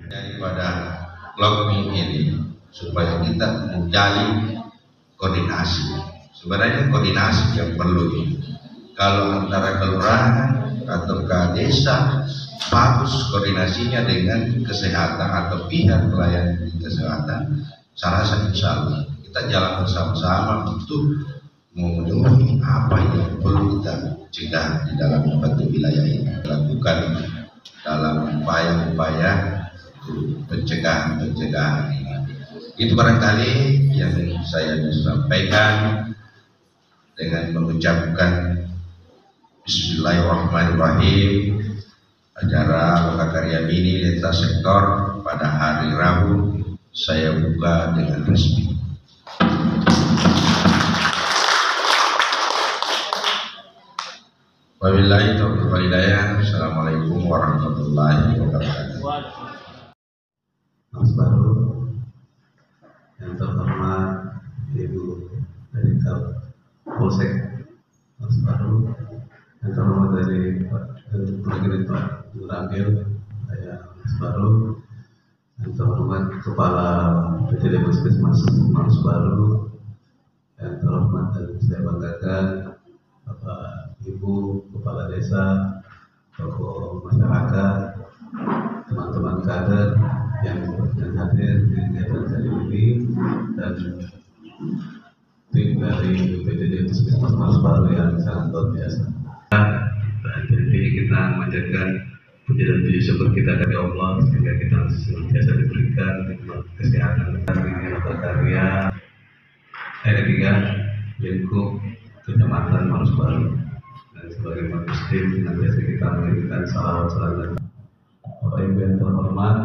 daripada login ini supaya kita menjalin koordinasi. Sebenarnya koordinasi yang perlu ini. Kalau antara kelurahan atau ke desa bagus koordinasinya dengan kesehatan atau pihak pelayanan kesehatan, saya rasa insya Allah kita jalan bersama-sama untuk memenuhi apa yang perlu kita cegah di dalam suatu wilayah ini, lakukan dalam upaya-upaya pencegahan ini. Itu barangkali yang saya sampaikan dengan mengucapkan Bismillahirrahmanirrahim. Acara Lokakarya Mini Lintas Sektor pada hari Rabu saya buka dengan resmi. Wabillahi taufiq wal hidayah. Assalamualaikum warahmatullahi wabarakatuh. Mas Baru, yang terhormat Ibu dari Polsek Mas Baru, yang terhormat dari Pak Nuragil, saya Mas Baru, yang terhormat Kepala PTD Puskesmas Mas Baru, yang terhormat dan saya banggakan Bapak Ibu Kepala Desa, tokoh masyarakat, teman-teman kader yang hadir di kegiatan kali ini, dan tim dari PTD Puskesmas Mas Baru yang sangat luar biasa. Jadi kita menjaga puji dan puji syukur kita dari Allah sehingga kita senantiasa diberikan kesehatan dari Lokakarya ketiga lingkup Kecamatan Mas Baru, dan sebagai umat muslim senantiasa kita mengirimkan salawat dan Bapak Ibu yang terhormat,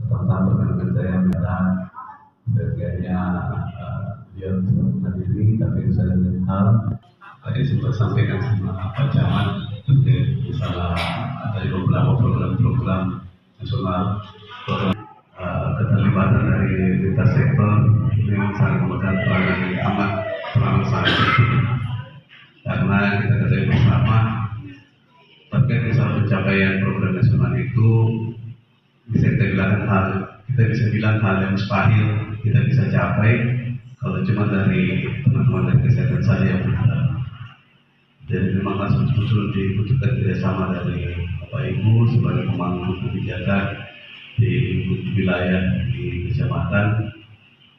pertama perkenalkan saya adalah bagiannya dia menghadiri, tapi saya dari hal tadi sempat sampaikan sama Pak Camat terkait masalah dari beberapa program-program nasional, keterlibatan dari lintas sektor ini sangat memegang peranan yang amat sangat penting, karena kita ketahui bersama terkait masalah pencapaian program nasional itu bisa kita bilang hal yang mustahil kita bisa capai kalau cuma dari teman-teman dari kesehatan saja yang bergerak. Jadi memang harus betul-betul dibutuhkan kerjasama dari Bapak Ibu sebagai pemangku kebijakan di wilayah di kecamatan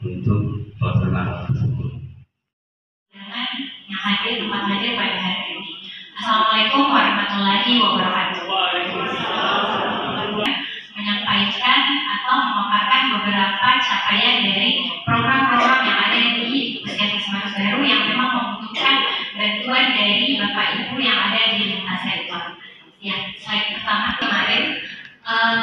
untuk pelaksanaan hal tersebut. Yang hadir tempat hadir pada hari ini. Assalamualaikum warahmatullahi wabarakatuh. Menyampaikan atau memaparkan beberapa capaian dari program-program yang ada di Puskesmas Mas Baru yang memang membutuhkan bantuan dari Bapak Ibu yang ada di lintas sektor. Ya, slide pertama kemarin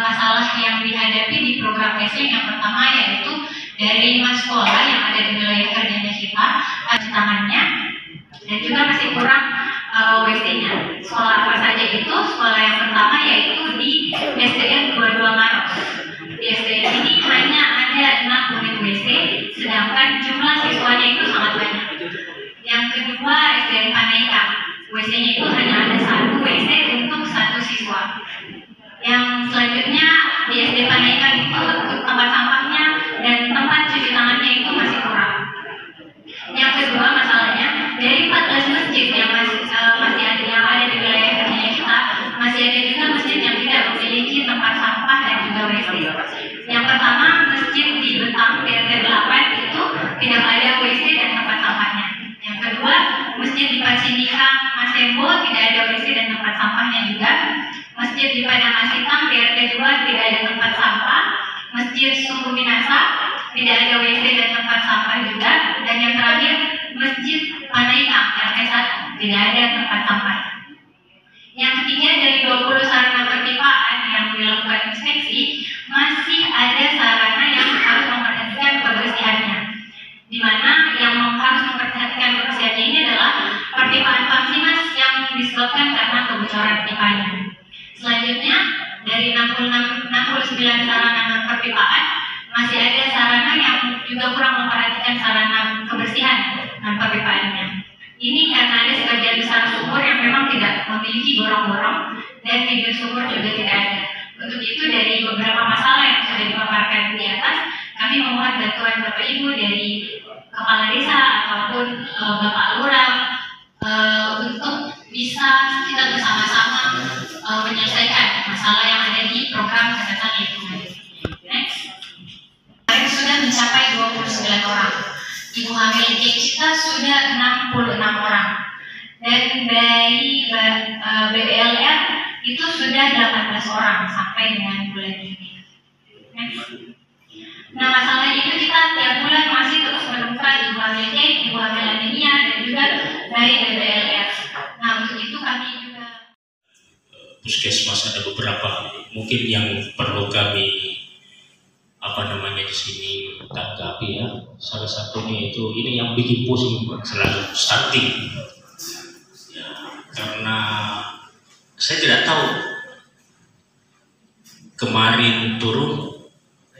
masalah yang dihadapi di program SN yang pertama yaitu dari 5 sekolah yang ada di wilayah kerjanya kita, cuci tangannya, dan juga masih kurang WC-nya. Sekolah apa saja itu? Sekolah yang pertama yaitu di SDN 22 Maros. Di SDN ini hanya ada 6 unit WC, sedangkan jumlah siswanya itu sangat banyak. Yang kedua SDN Paneka, WC-nya itu hanya ada 1 WC untuk 1 siswa. Yang selanjutnya di SD Paneka itu untuk tempat sampahnya dan tempat cuci tangannya itu masih kurang. Yang kedua masalahnya dari 14 masjid yang masih ada yang ada di wilayah kerjanya kita, masih ada juga masjid yang tidak memiliki tempat sampah dan juga WC. Yang pertama masjid di Betang RT 8 itu tidak ada WC dan tempat sampahnya. Yang kedua masjid di Pasindika Masembo tidak ada WC dan tempat sampahnya juga. Masjid di Padang Asitang RT 2 tidak ada tempat sampah. Masjid Sumbu Minasa tidak ada WC dan tempat sampah juga. Dan yang terakhir Masjid Panaikang RT 1 tidak ada tempat sampah. Yang ketiga dari 20 sarana perpipaan yang dilakukan inspeksi, masih ada sarana yang harus memperhatikan kebersihannya, di mana yang harus memperhatikan kebersihannya ini adalah perpipaan Famsimas yang disebabkan karena kebocoran pipanya. Selanjutnya dari 69 sarana perpipaan masih ada sarana yang juga kurang memperhatikan sarana kebersihan dan perpipaannya. Ini karena ada sebagian besar sumur yang memang tidak memiliki gorong-gorong dan bibir sumur juga tidak ada. Untuk itu dari beberapa masalah yang sudah dipaparkan di atas, kami memohon bantuan Bapak Ibu dari Kepala Desa ataupun Bapak Lurah untuk bisa kita bersama-sama menyelesaikan masalah yang ada di program kesehatan lingkungan. Next. Kemarin sudah mencapai 29 orang. Ibu hamil kita sudah 66 orang. Dan dari BBLR itu sudah 18 orang sampai dengan bulan ini. Nah, masalahnya itu kita tiap bulan masih terus menemukan ibu hamil ibu hamil anemia, dan juga dari BBLR. Nah, untuk itu kami juga puskesmas ada beberapa mungkin yang perlu kami di sini tanggapi ya. Salah satunya itu ini yang bikin pusing selalu stunting. Ya, karena saya tidak tahu kemarin turun,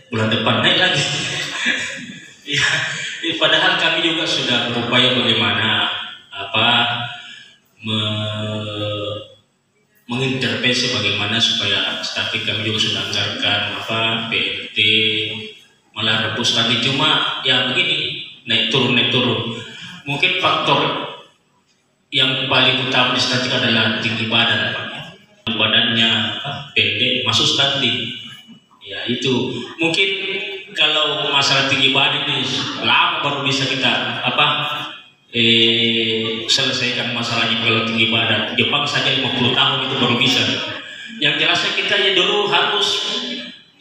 bulan depan naik lagi. Ya, padahal kami juga sudah berupaya bagaimana mengintervensi bagaimana supaya stunting. Kami juga sudah anggarkan PNT, malah rebus tadi, cuma ya begini, naik turun. Mungkin faktor yang paling utama di stunting adalah tinggi badan, badannya pendek masuk stunting. Ya itu mungkin kalau masalah tinggi badan ini lama baru bisa kita selesaikan masalahnya. Kalau tinggi badan Jepang saja 50 tahun itu baru bisa. Yang jelasnya kita ya dulu harus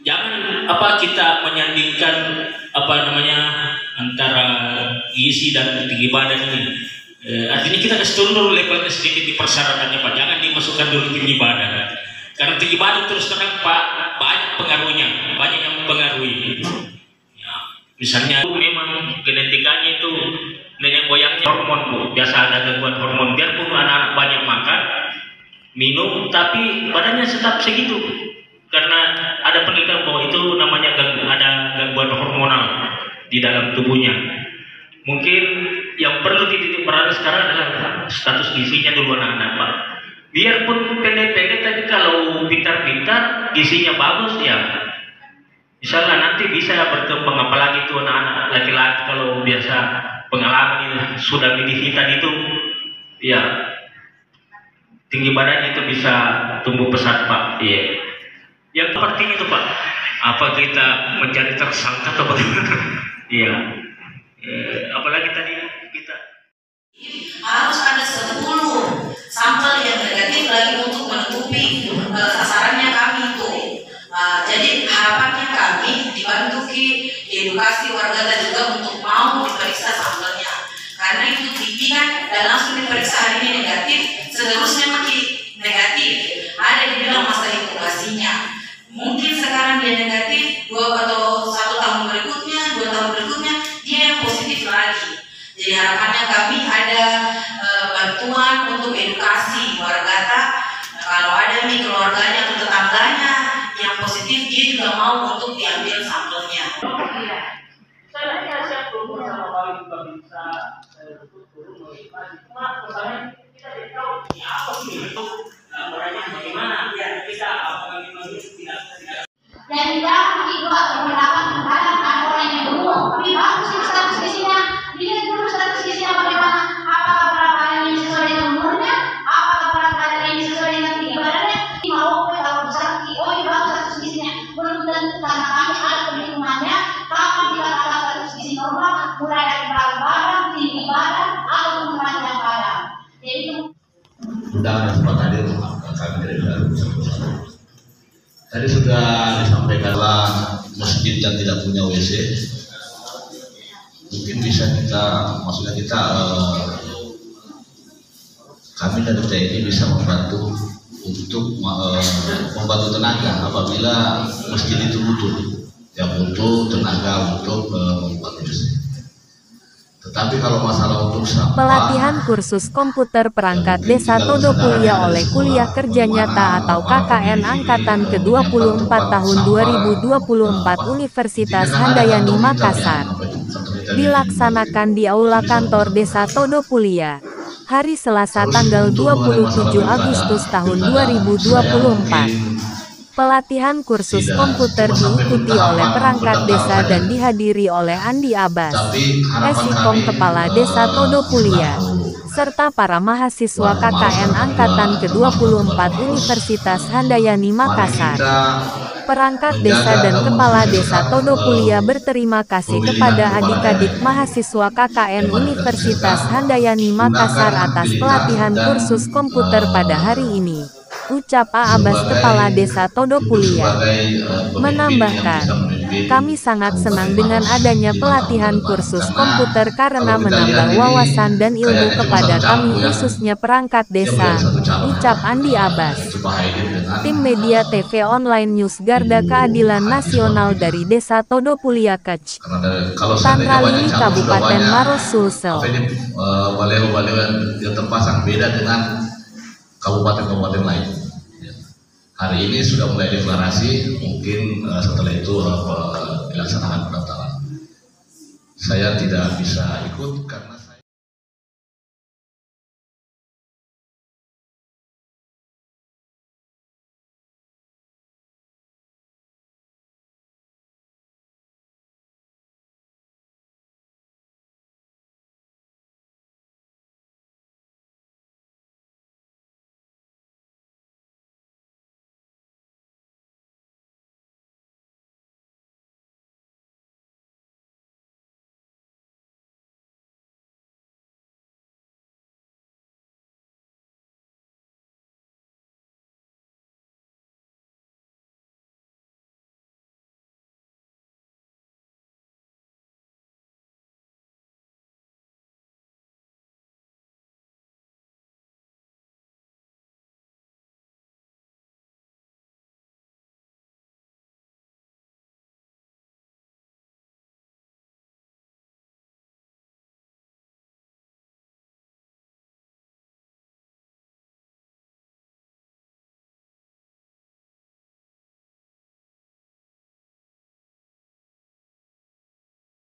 jangan kita menyandingkan antara gizi dan tinggi badan ini. Artinya kita kasih turun dulu levelnya sedikit di persyaratannya Pak. Jangan dimasukkan dulu tinggi badan. Karena tinggi badan terus terang Pak banyak pengaruhnya, banyak yang mempengaruhi. Ya, misalnya memang genetikanya itu nenek moyangnya hormon Bu, biasa ada gangguan hormon. Biarpun anak-anak banyak makan, minum, tapi badannya tetap segitu. Karena ada penelitian bahwa itu namanya ada gangguan hormonal di dalam tubuhnya. Mungkin yang perlu dititik berat sekarang adalah status gizinya dulu anak-anak Pak. Biarpun pendek-pendek, tapi kalau pintar-pintar gizinya bagus ya, misalnya nanti bisa berkembang. Apalagi itu anak-anak laki-laki kalau biasa pengalaman ini sudah medivitan itu ya tinggi badannya itu bisa tumbuh pesat Pak. Iya. Yang penting itu Pak, apa kita mencari tersangka atau bagaimana? Iya. Apalagi tadi kita harus ada 10 sampel yang negatif lagi untuk menutupi sasarannya kami itu. Jadi harapannya kami dibantu edukasi warga dan juga untuk mau diperiksa sampelnya. Karena itu pimpinan dan langsung diperiksa hari ini negatif, seterusnya makin negatif. Ada dibilang masa inkubasinya. Mungkin sekarang dia negatif 2 atau 1 tahun berikutnya, 2 tahun berikutnya dia yang positif lagi. Jadi harapannya kami ada bantuan untuk edukasi warga kalau ada keluarganya atau tetangganya yang positif, dia juga mau untuk diambil sampelnya. Saya siap turun sama kali juga bisa turun mengedukasi. Cuma misalnya kita tidak tahu apa sih itu mereka bagaimana kita tidak. Dan tidak juga berpendapat terhadap ada orang yang berbohong. Tapi bagus sih status gizinya. Dilihat dulu status gizinya bagaimana. Apakah berat badan ini sesuai dengan umurnya? Apakah berat badan ini sesuai dengan tinggi badannya? Mau kalau besar, bagus status gizinya. Belum tentu karena kami ada perhitungannya. Tapi bila ada status gizi normal, mulai dari berat badan, tinggi badan, atau panjang badan. Jadi itu. Undangan sempat hadir, kami tidak bisa bersama-sama. Tadi sudah disampaikan masjid yang tidak punya WC, mungkin bisa kami dari TNI bisa membantu untuk membantu tenaga apabila masjid itu butuh, yang butuh tenaga untuk membuat WC. Tetapi kalau masalah untuk sampah, pelatihan kursus komputer perangkat desa Todo Kuliah oleh Kuliah Kerja Nyata atau KKN Angkatan ke-24 tahun 2024 Universitas Handayani Makassar dilaksanakan di Aula Kantor Desa Todo Kuliah hari Selasa tanggal 27 Agustus tahun 2024. Pelatihan kursus komputer diikuti oleh perangkat desa dan dihadiri oleh Andi Abbas, Esikom Kepala Desa Todopulia, serta para mahasiswa KKN Angkatan ke-24 Universitas Handayani Makassar. Perangkat desa dan kepala desa Todopulia berterima kasih kepada adik-adik mahasiswa KKN Universitas Handayani Makassar atas pelatihan kursus komputer pada hari ini, ucap A. Abbas Kepala Desa Todopulia. Menambahkan, kami sangat senang dengan adanya pelatihan kursus komputer karena menambah wawasan dan ilmu kepada kami khususnya perangkat desa, ucap Andi Abbas. Tim Media TV Online News Garda Keadilan Nasional dari Desa Todopulia Kec, Tanralili Kabupaten Maros Sulsel. Baliho-baliho yang terpasang beda dengan kabupaten-kabupaten lain. Hari ini sudah mulai deklarasi, mungkin setelah itu dilaksanakan pendaftaran. Saya tidak bisa ikut karena